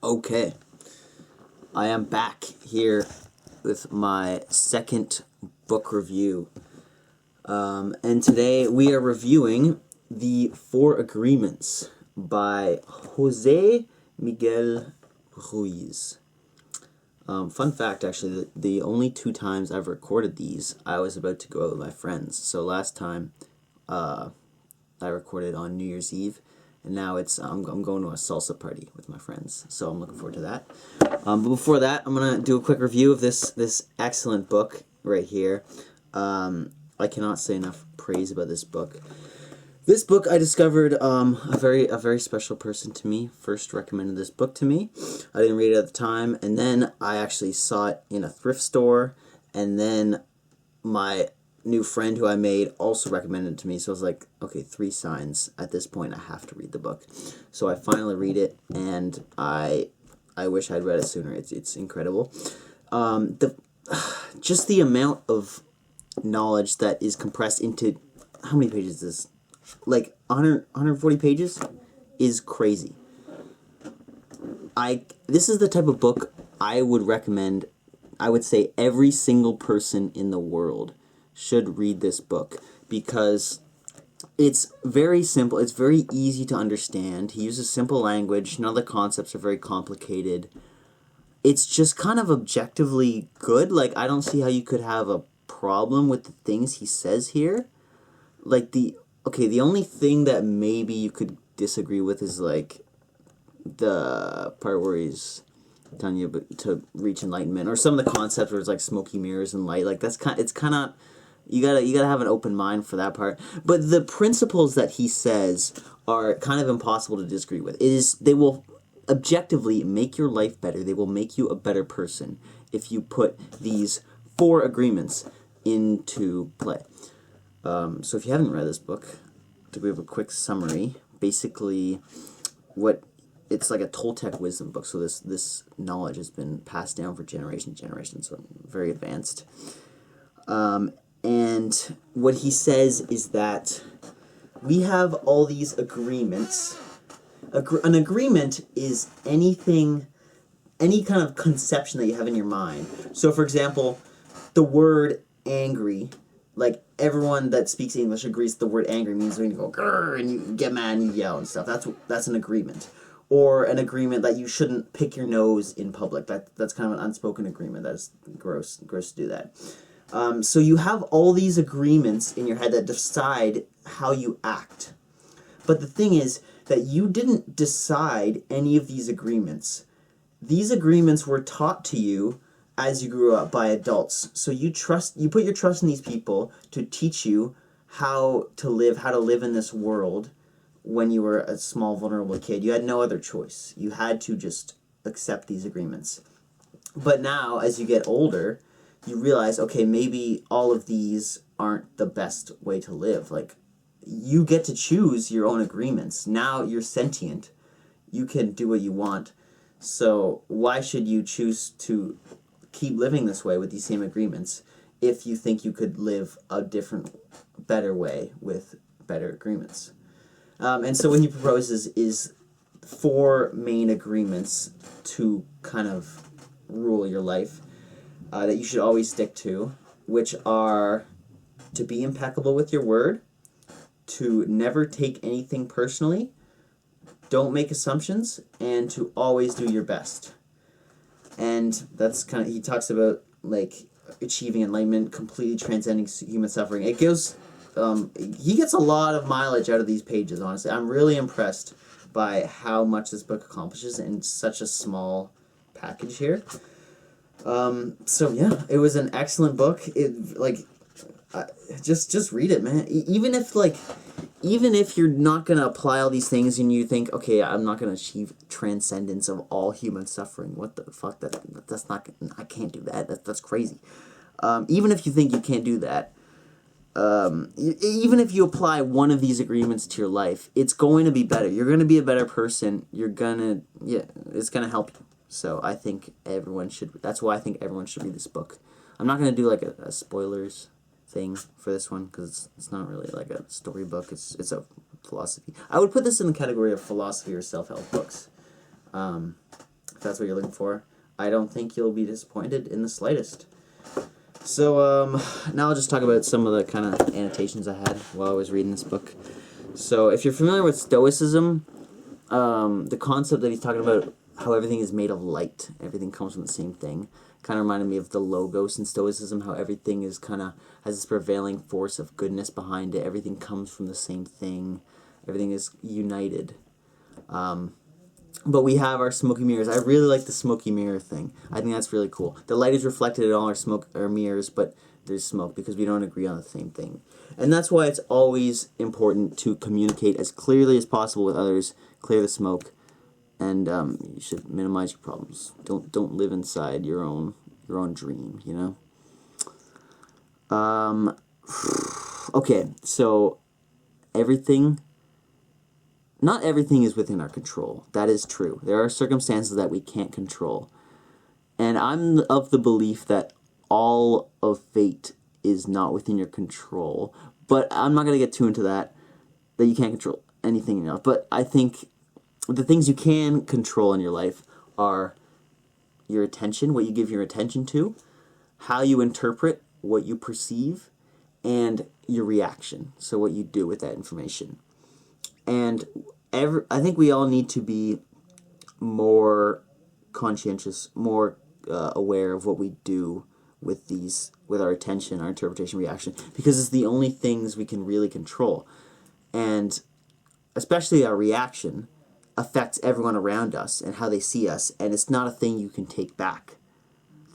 Okay, I am back here with my second book review. And today we are reviewing The Four Agreements by Miguel Ruiz. Fun fact, actually, the only two times I've recorded these, I was about to go out with my friends. So last time, I recorded on New Year's Eve, and now I'm going to a salsa party with my friends, so I'm looking forward to that. But before that, I'm gonna do a quick review of this excellent book right here. I cannot say enough praise about this book. This book I discovered a very special person to me first recommended this book to me. I didn't read it at the time, and then I actually saw it in a thrift store, and then my new friend who I made also recommended it to me. So I was like, okay, 3 signs. At this point, I have to read the book. So I finally read it, and I wish I'd read it sooner. It's incredible. Just the amount of knowledge that is compressed into, how many pages is this? Like 140 pages is crazy. This is the type of book I would recommend. I would say every single person in the world should read this book because it's very simple. It's very easy to understand. He uses simple language. None of the concepts are very complicated. It's just kind of objectively good. Like, I don't see how you could have a problem with the things he says here. Like, the only thing that maybe you could disagree with is, like, the part where he's telling you to reach enlightenment, or some of the concepts where it's like smoky mirrors and light. Like, it's kind of, you gotta have an open mind for that part. But the principles that he says are kind of impossible to disagree with. They will objectively make your life better. They will make you a better person if you put these 4 agreements into play. So if you haven't read this book, to give a quick summary, basically it's like a Toltec wisdom book. So this knowledge has been passed down for generation to generation, so very advanced. And what he says is that we have all these agreements. An agreement is anything, any kind of conception that you have in your mind. So, for example, the word angry, like everyone that speaks English agrees the word angry means when you go grrr and you get mad and you yell and stuff. That's an agreement. Or an agreement that you shouldn't pick your nose in public. That's kind of an unspoken agreement. That's gross to do that. So you have all these agreements in your head that decide how you act. But the thing is that you didn't decide any of these agreements. These agreements were taught to you as you grew up by adults. So you put your trust in these people to teach you how to live in this world. When you were a small, vulnerable kid, you had no other choice. You had to just accept these agreements. But now, as you get older, you realize, okay, maybe all of these aren't the best way to live. Like, you get to choose your own agreements. Now you're sentient. You can do what you want. So why should you choose to keep living this way with these same agreements if you think you could live a different, better way with better agreements? And so what he proposes is 4 main agreements to kind of rule your life that you should always stick to, which are to be impeccable with your word, to never take anything personally, don't make assumptions, and to always do your best. And that's kind of, he talks about, like, achieving enlightenment, completely transcending human suffering. It goes, he gets a lot of mileage out of these pages, honestly. I'm really impressed by how much this book accomplishes in such a small package here. So yeah, it was an excellent book. Just read it, man. Even if you're not going to apply all these things and you think, okay, I'm not going to achieve transcendence of all human suffering. What the fuck? That's not, I can't do that. That's crazy. Even if you think you can't do that, even if you apply one of these agreements to your life, it's going to be better. You're going to be a better person. It's going to help you. So I think that's why I think everyone should read this book. I'm not going to do like a spoilers thing for this one because it's not really like a storybook. It's a philosophy. I would put this in the category of philosophy or self-help books. If that's what you're looking for, I don't think you'll be disappointed in the slightest. So now I'll just talk about some of the kind of annotations I had while I was reading this book. So if you're familiar with Stoicism, the concept that he's talking about, how everything is made of light, everything comes from the same thing, kind of reminded me of the Logos in Stoicism, how everything is kind of has this prevailing force of goodness behind it. Everything comes from the same thing. Everything is united. But we have our smoky mirrors. I really like the smoky mirror thing. I think that's really cool. The light is reflected in all our mirrors, but there's smoke because we don't agree on the same thing. And that's why it's always important to communicate as clearly as possible with others, clear the smoke, and you should minimize your problems. Don't live inside your own dream, you know? Okay, so not everything is within our control. That is true. There are circumstances that we can't control. And I'm of the belief that all of fate is not within your control. But I'm not going to get too into that you can't control anything else. But I think the things you can control in your life are your attention, what you give your attention to, how you interpret what you perceive, and your reaction, so what you do with that information. And I think we all need to be more conscientious, more aware of what we do with our attention, our interpretation, reaction, because it's the only things we can really control. And especially our reaction affects everyone around us and how they see us, and it's not a thing you can take back.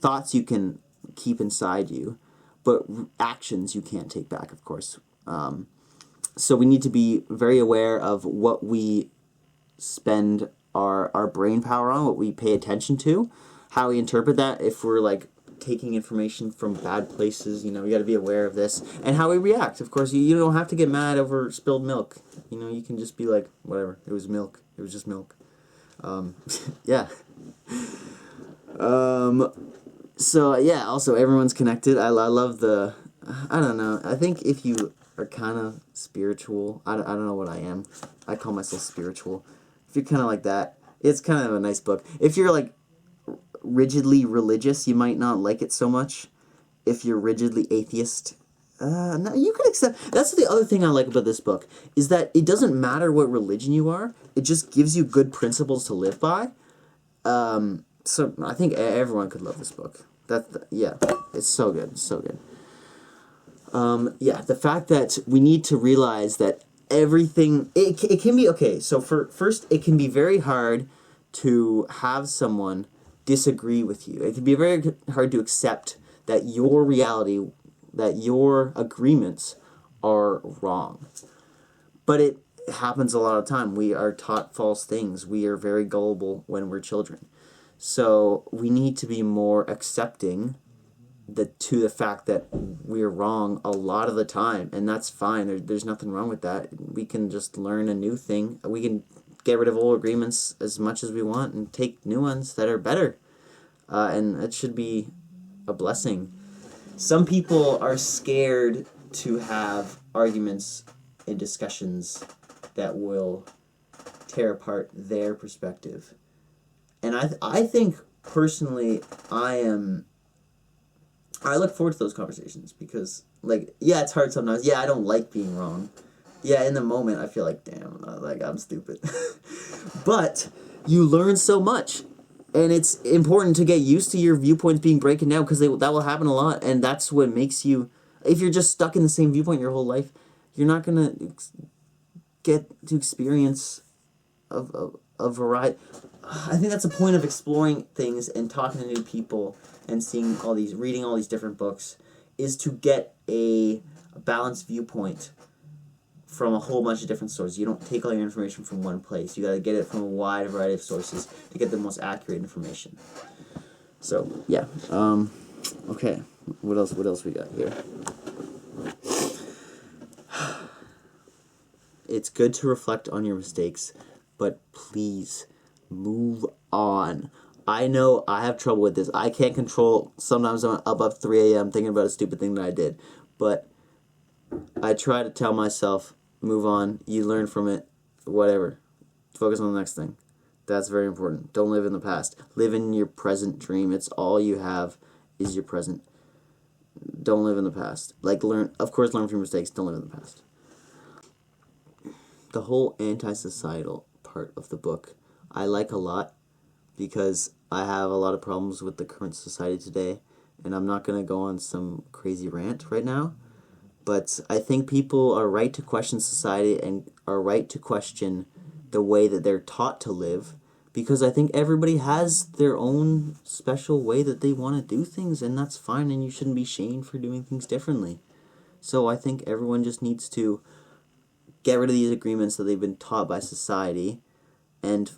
Thoughts you can keep inside you, but actions you can't take back, of course. So we need to be very aware of what we spend our brain power on, what we pay attention to, how we interpret that. If we're like taking information from bad places, you know, you got to be aware of this, and how we react. Of course, you don't have to get mad over spilled milk. You know, you can just be like, whatever, it was milk. It was just milk. Yeah. So yeah, also everyone's connected. I love I don't know. I think if you are kind of spiritual, I don't know what I am. I call myself spiritual. If you're kind of like that, it's kind of a nice book. If you're like rigidly religious, you might not like it so much. If you're rigidly atheist, no, you can accept. That's the other thing I like about this book, is that it doesn't matter what religion you are. It just gives you good principles to live by. So I think everyone could love this book. Yeah, it's so good. It's so good. Yeah, the fact that we need to realize that everything, it can be, okay, so first, it can be very hard to have someone disagree with you. It can be very hard to accept that your reality, that your agreements are wrong. But it happens a lot of time. We are taught false things. We are very gullible when we're children. So we need to be more accepting to the fact that we're wrong a lot of the time, and that's fine. There's nothing wrong with that. We can just learn a new thing. We can get rid of old agreements as much as we want and take new ones that are better, and it should be a blessing. Some people are scared to have arguments and discussions that will tear apart their perspective, and I think personally I look forward to those conversations because, like, yeah, it's hard sometimes. Yeah, I don't like being wrong. Yeah, in the moment, I feel like, damn, like, I'm stupid. But you learn so much, and it's important to get used to your viewpoints being broken down, because that will happen a lot, and that's what makes you, if you're just stuck in the same viewpoint your whole life, you're not going to get to experience a variety. I think that's the point of exploring things and talking to new people and reading all these different books, is to get a balanced viewpoint from a whole bunch of different sources. You don't take all your information from one place. You got to get it from a wide variety of sources to get the most accurate information. So yeah, okay. What else we got here? It's good to reflect on your mistakes, but please move on. I know I have trouble with this. I can't control. Sometimes I'm up at 3 a.m. thinking about a stupid thing that I did. But I try to tell myself, move on. You learn from it. Whatever. Focus on the next thing. That's very important. Don't live in the past. Live in your present dream. It's all you have is your present. Don't live in the past. Like, learn from your mistakes. Don't live in the past. The whole anti-societal part of the book I like a lot because I have a lot of problems with the current society today, and I'm not going to go on some crazy rant right now, but I think people are right to question society and are right to question the way that they're taught to live, because I think everybody has their own special way that they want to do things, and that's fine, and you shouldn't be shamed for doing things differently. So I think everyone just needs to get rid of these agreements that they've been taught by society and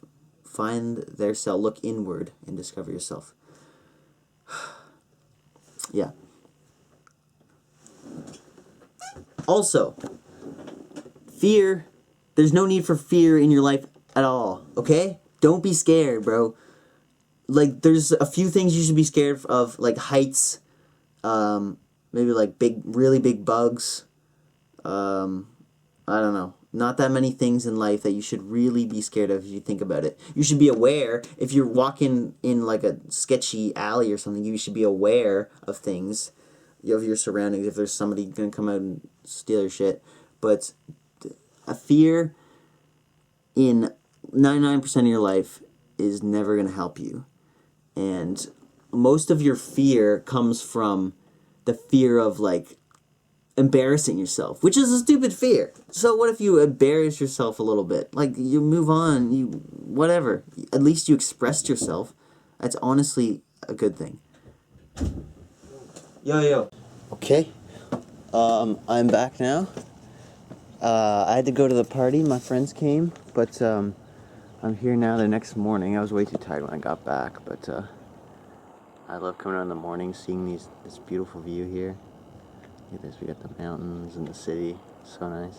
find their self, look inward and discover yourself. Yeah. Also, fear, there's no need for fear in your life at all, okay? Don't be scared, bro. Like, there's a few things you should be scared of, like heights, maybe like really big bugs, I don't know. Not that many things in life that you should really be scared of if you think about it. You should be aware, if you're walking in like a sketchy alley or something, you should be aware of things, of your surroundings, if there's somebody going to come out and steal your shit. But a fear in 99% of your life is never going to help you. And most of your fear comes from the fear of, like, embarrassing yourself, which is a stupid fear. So what if you embarrass yourself a little bit? Like, you move on, whatever. At least you expressed yourself. That's honestly a good thing. Yo. Okay. I'm back now. I had to go to the party. My friends came, but I'm here now the next morning. I was way too tired when I got back, but I love coming out in the morning, seeing this beautiful view here. Look at this, we got the mountains and the city. So nice.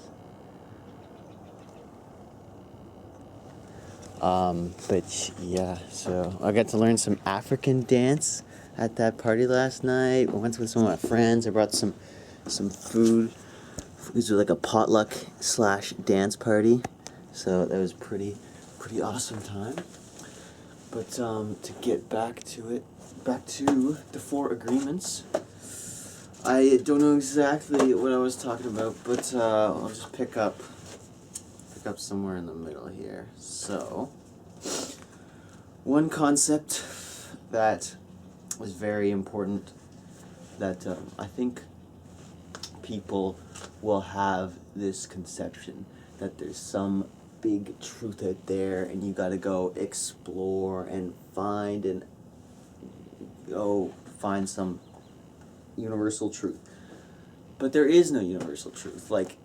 But yeah, so I got to learn some African dance at that party last night. I went with some of my friends. I brought some food. It was like a potluck / dance party. So that was pretty awesome time. But to get back to the 4 agreements. I don't know exactly what I was talking about, but I'll just pick up somewhere in the middle here. So, one concept that was very important that I think people will have this conception that there's some big truth out there and you gotta go explore and find some universal truth. But there is no universal truth. Like,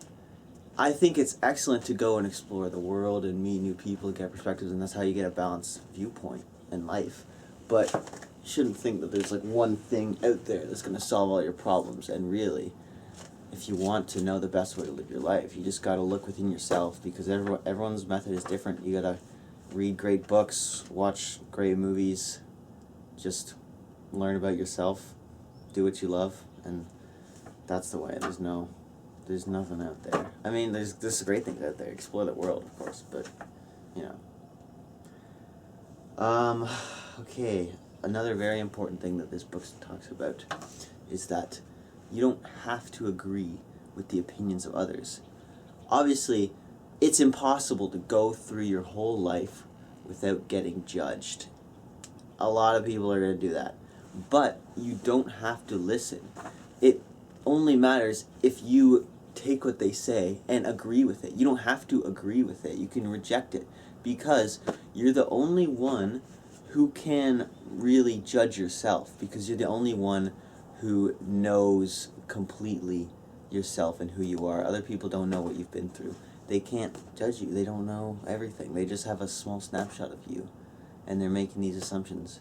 I think it's excellent to go and explore the world and meet new people, get perspectives, and that's how you get a balanced viewpoint in life. But you shouldn't think that there's like one thing out there that's going to solve all your problems. And really, if you want to know the best way to live your life, you just got to look within yourself, because everyone's method is different. You got to read great books, watch great movies, just learn about yourself, do what you love, and that's the way. There's nothing out there. I mean, there's great things out there. Explore the world, of course, but, you know. Okay, another very important thing that this book talks about is that you don't have to agree with the opinions of others. Obviously, it's impossible to go through your whole life without getting judged. A lot of people are going to do that. But you don't have to listen. It only matters if you take what they say and agree with it. You don't have to agree with it. You can reject it, because you're the only one who can really judge yourself, because you're the only one who knows completely yourself and who you are. Other people don't know what you've been through. They can't judge you. They don't know everything. They just have a small snapshot of you, and they're making these assumptions.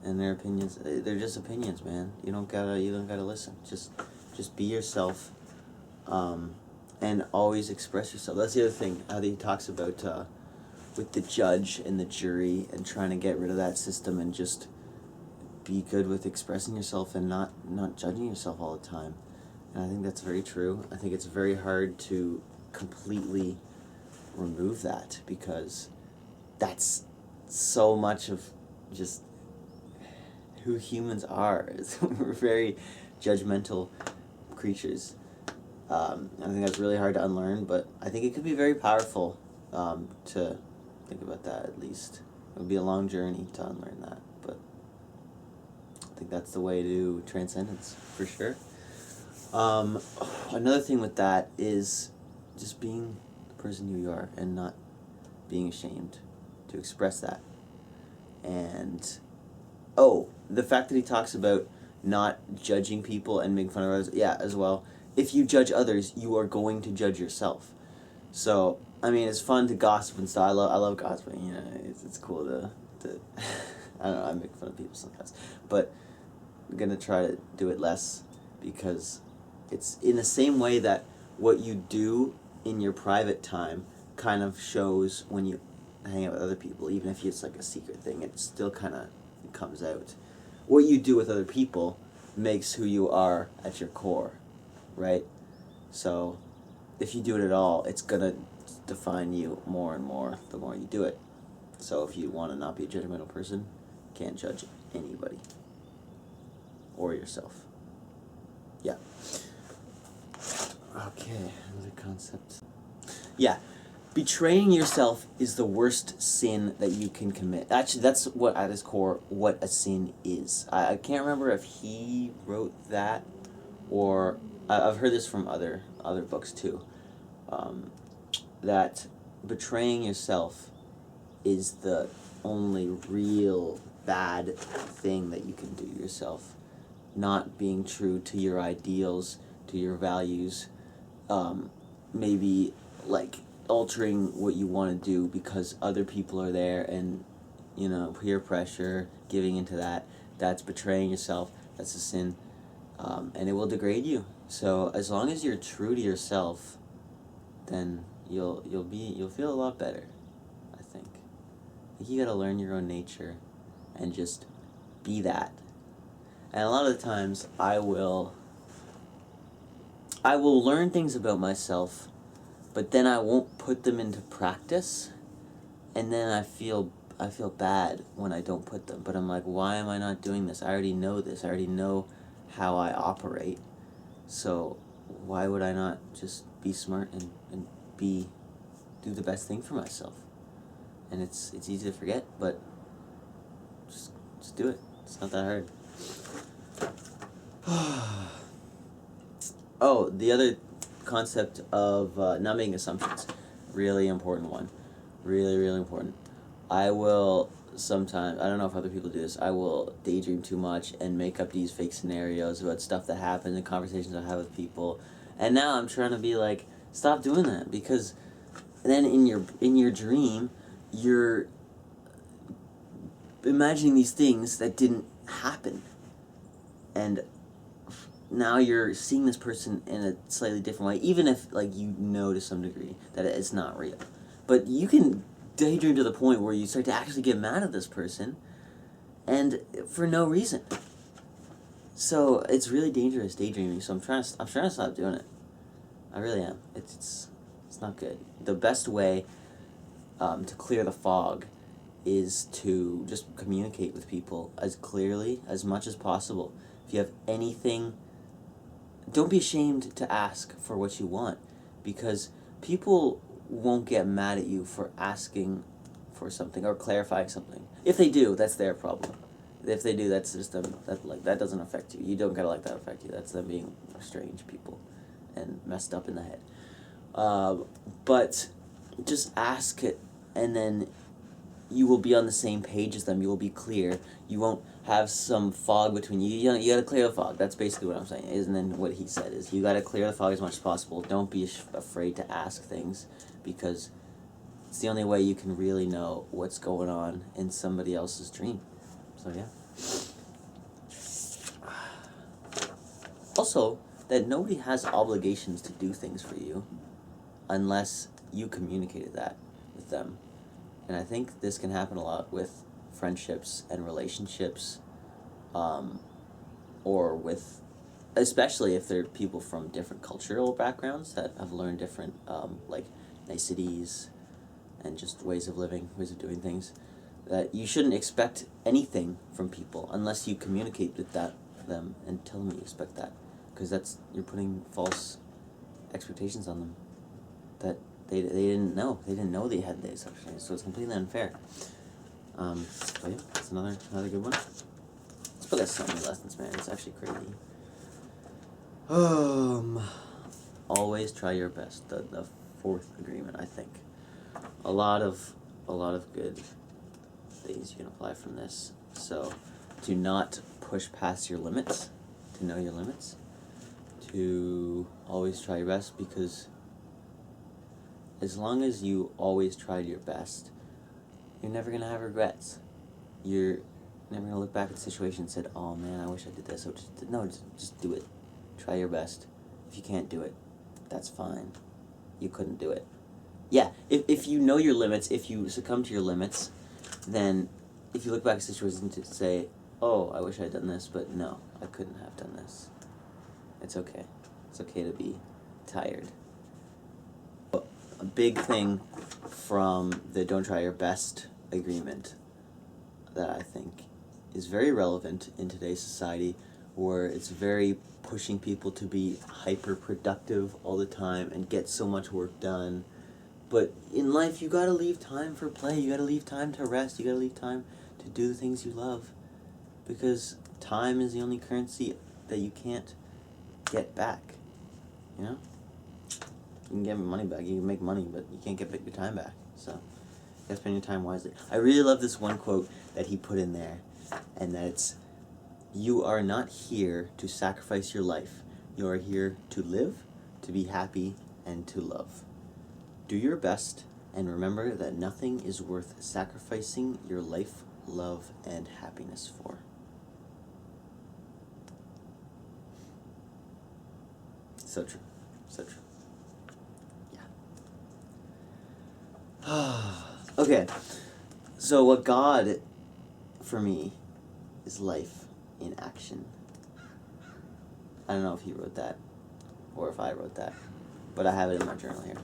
And their opinions, they're just opinions, man. You don't gotta listen. Just be yourself, and always express yourself. That's the other thing, how he talks about with the judge and the jury and trying to get rid of that system and just be good with expressing yourself and not judging yourself all the time. And I think that's very true. I think it's very hard to completely remove that, because that's so much of just who humans are. We're very judgmental creatures. I think that's really hard to unlearn, but I think it could be very powerful to think about that at least. It would be a long journey to unlearn that, but I think that's the way to transcendence, for sure. Another thing with that is just being the person who you are and not being ashamed to express that. And, the fact that he talks about not judging people and making fun of others, yeah, as well. If you judge others, you are going to judge yourself. So, I mean, it's fun to gossip and stuff. I love gossiping, you know, it's cool to I don't know, I make fun of people sometimes. But I'm going to try to do it less, because it's in the same way that what you do in your private time kind of shows when you hang out with other people. Even if it's like a secret thing, it still kind of comes out. What you do with other people makes who you are at your core, right? So if you do it at all, it's going to define you more and more the more you do it. So if you want to not be a judgmental person, you can't judge anybody or yourself. Yeah. Okay, another concept. Yeah. Betraying yourself is the worst sin that you can commit. Actually, that's what, at its core, what a sin is. I can't remember if he wrote that, or I've heard this from other books too. That betraying yourself is the only real bad thing that you can do to yourself. Not being true to your ideals, to your values, maybe like altering what you want to do because other people are there, and, you know, peer pressure, giving into that. That's betraying yourself. That's a sin, and it will degrade you. So as long as you're true to yourself, then you'll feel a lot better, I think. You gotta learn your own nature and just be that. And a lot of the times I will learn things about myself, but then I won't put them into practice, and then I feel bad when I don't put them. But I'm like, why am I not doing this? I already know this. I already know how I operate. So why would I not just be smart and do the best thing for myself? And it's easy to forget, but just do it. It's not that hard. The other concept of not making assumptions, really important one. Really, really important. I will sometimes, I don't know if other people do this, I will daydream too much and make up these fake scenarios about stuff that happened and conversations I have with people. And now I'm trying to be like, stop doing that, because then in your dream, you're imagining these things that didn't happen. And now you're seeing this person in a slightly different way, even if, like, you know to some degree that it's not real. But you can daydream to the point where you start to actually get mad at this person, and for no reason. So it's really dangerous daydreaming. So I'm trying to stop doing it. I really am. It's not good. The best way to clear the fog is to just communicate with people as clearly, as much as possible. If you have anything, don't be ashamed to ask for what you want, because people won't get mad at you for asking for something or clarifying something. If they do, that's their problem. If they do, that's just them. That doesn't affect you. You don't gotta let that affect you. That's them being strange people and messed up in the head. But just ask it, and then you will be on the same page as them. You will be clear. You won't have some fog between you. You gotta clear the fog. That's basically what I'm saying. And then what he said is, you gotta clear the fog as much as possible. Don't be afraid to ask things, because it's the only way you can really know what's going on in somebody else's dream. So yeah. Also, that nobody has obligations to do things for you unless you communicated that with them. And I think this can happen a lot with friendships and relationships, or with, especially if they're people from different cultural backgrounds that have learned different, like, niceties and just ways of living, ways of doing things. that you shouldn't expect anything from people unless you communicate with them and tell them you expect that, because you're putting false expectations on them that they didn't know they had the expectations, so it's completely unfair. But yeah, that's another good one. This book has so many lessons, man. It's actually crazy. Always try your best. The fourth agreement, I think. A lot of good things you can apply from this. So, do not push past your limits. To know your limits. To always try your best, because as long as you always tried your best, you're never gonna have regrets. You're never gonna look back at the situation and said, "Oh man, I wish I did this." Just do it. Try your best. If you can't do it, that's fine. You couldn't do it. Yeah, if you know your limits, if you succumb to your limits, then if you look back at the situation to say, "Oh, I wish I had done this, but no, I couldn't have done this." It's okay. It's okay to be tired. A big thing from the don't try your best agreement that I think is very relevant in today's society, where it's very pushing people to be hyper productive all the time and get so much work done. But in life, you gotta leave time for play. You gotta leave time to rest. You gotta leave time to do the things you love, because time is the only currency that you can't get back. You know, you can get money back. You can make money, but you can't get your time back. So you gotta spend your time wisely. I really love this one quote that he put in there, and that it's, "You are not here to sacrifice your life. You are here to live, to be happy, and to love. Do your best, and remember that nothing is worth sacrificing your life, love, and happiness for." So true. So true. Yeah. Okay. So what God, for me, is life in action. I don't know if he wrote that, or if I wrote that, but I have it in my journal here.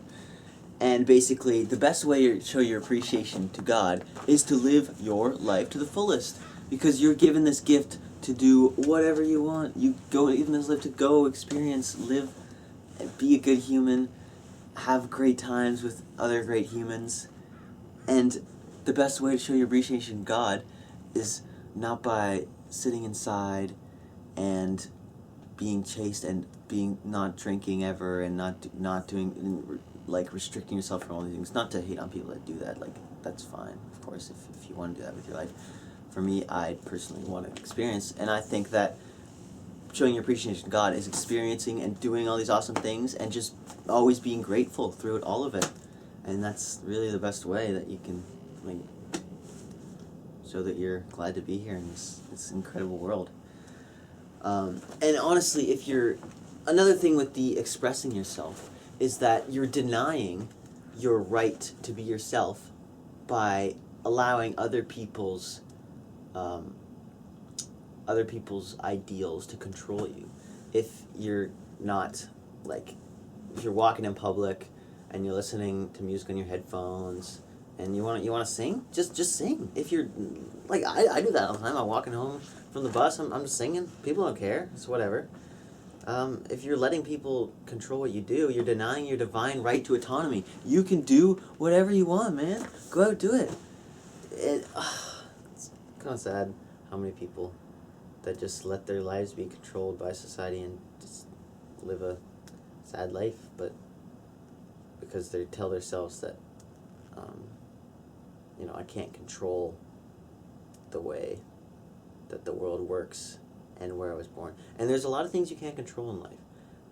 And basically, the best way to show your appreciation to God is to live your life to the fullest, because you're given this gift to do whatever you want. You given this life to go, experience, live, be a good human, have great times with other great humans. And the best way to show your appreciation to God is not by sitting inside and being chaste and being not drinking ever and not doing, like, restricting yourself from all these things. Not to hate on people that do that, like, that's fine, of course, if you want to do that with your life. For me, I personally want to experience, and I think that showing your appreciation to God is experiencing and doing all these awesome things and just always being grateful throughout all of it. And that's really the best way that you can, like, show that you're glad to be here in this incredible world. And honestly, another thing with the expressing yourself is that you're denying your right to be yourself by allowing other people's ideals to control you. If you're not, like, if you're walking in public and you're listening to music on your headphones and you want to sing, just sing. If you're, like, I do that all the time. I'm walking home from the bus, I'm just singing. People don't care. It's whatever. If you're letting people control what you do, you're denying your divine right to autonomy. You can do whatever you want, man. Go out, do it. It's kind of sad how many people that just let their lives be controlled by society and just live a sad life, but because they tell themselves that, I can't control the way that the world works and where I was born. And there's a lot of things you can't control in life.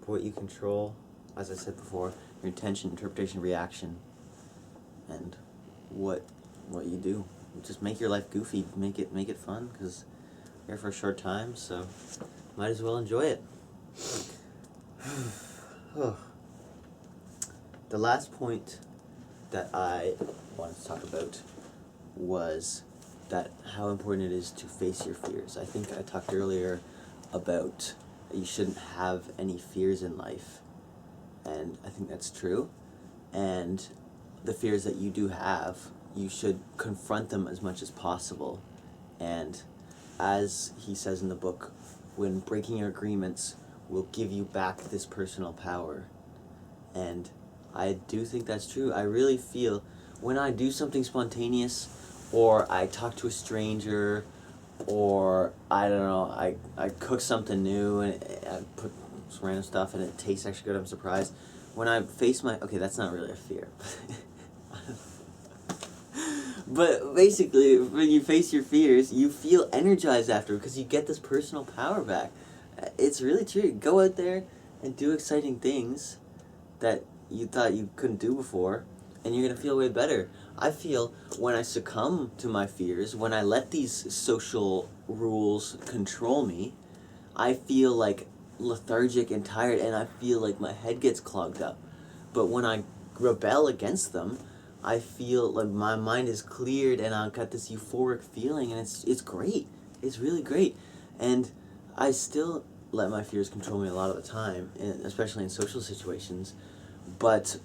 But what you control, as I said before, your intention, interpretation, reaction, and what you do. Just make your life goofy, make it fun, because you're here for a short time, so might as well enjoy it. The last point that I wanted to talk about was that how important it is to face your fears. I think I talked earlier about you shouldn't have any fears in life, and I think that's true. And the fears that you do have you should confront them as much as possible. And as he says in the book, when breaking your agreements will give you back this personal power. And I do think that's true. I really feel when I do something spontaneous, or I talk to a stranger, or I don't know, I cook something new and I put some random stuff and it tastes actually good, I'm surprised. When I face my, okay, that's not really a fear. But basically, when you face your fears, you feel energized after because you get this personal power back. It's really true. Go out there and do exciting things that you thought you couldn't do before, and you're going to feel way better. I feel when I succumb to my fears, when I let these social rules control me, I feel like lethargic and tired, and I feel like my head gets clogged up. But when I rebel against them, I feel like my mind is cleared and I've got this euphoric feeling, and it's great. It's really great. And I still let my fears control me a lot of the time, especially in social situations. But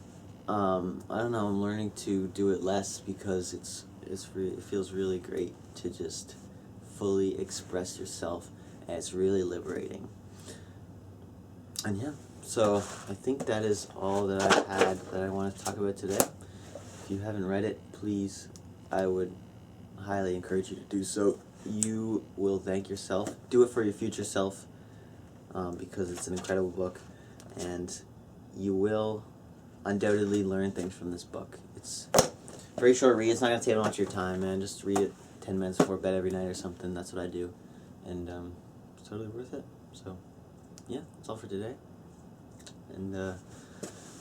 I don't know, I'm learning to do it less because it feels really great to just fully express yourself, and it's really liberating. And yeah, so I think that is all that I had that I want to talk about today. If you haven't read it, please, I would highly encourage you to do so. You will thank yourself. Do it for your future self, because it's an incredible book, and you will undoubtedly learn things from this book. It's a very short read. It's not going to take much of your time, man. Just read it 10 minutes before bed every night or something. That's what I do. And it's totally worth it. So, yeah, that's all for today. And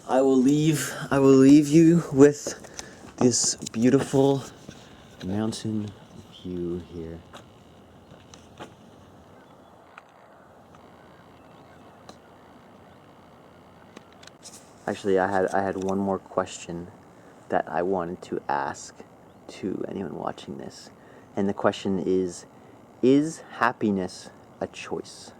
I will leave you with this beautiful mountain view here. Actually, I had one more question that I wanted to ask to anyone watching this. And the question is happiness a choice?